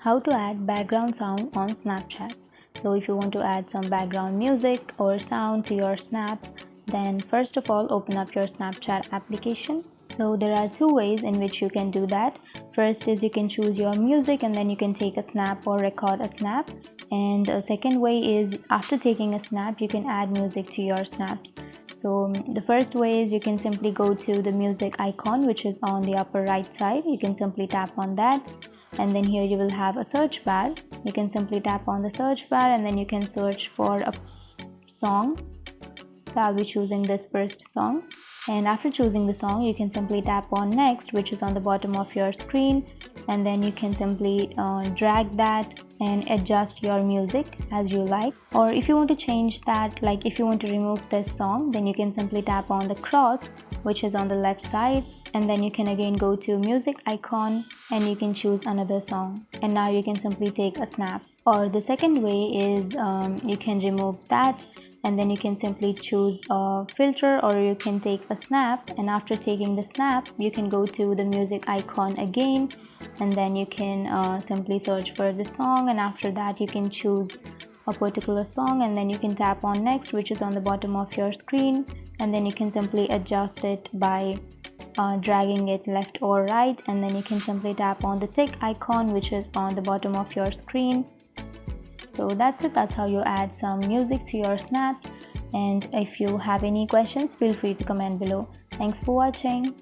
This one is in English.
How to add background sound on Snapchat. So if you want to add some background music or sound to your snap, then first of all open up your Snapchat application. So there are two ways in which you can do that. First is you can choose your music and then you can take a snap or record a snap. And the second way is after taking a snap you can add music to your snaps. So the first way is you can simply go to the music icon which is on the upper right side. You can simply tap on that, and then here you will have a search bar. You can simply tap on the search bar and then you can search for a song. So I'll be choosing this first song, and after choosing the song you can simply tap on next, which is on the bottom of your screen, and then you can simply drag that and adjust your music as you like. Or if you want to change that, like if you want to remove this song, then you can simply tap on the cross which is on the left side, and then you can again go to music icon and you can choose another song, and now you can simply take a snap. Or the second way is you can remove that and then you can simply choose a filter, or you can take a snap, and after taking the snap you can go to the music icon again, and then you can simply search for the song, and after that you can choose a particular song, and then you can tap on next, which is on the bottom of your screen, and then you can simply adjust it by dragging it left or right, and then you can simply tap on the tick icon which is on the bottom of your screen. So that's it. That's how you add some music to your snaps. And if you have any questions, feel free to comment below. Thanks for watching.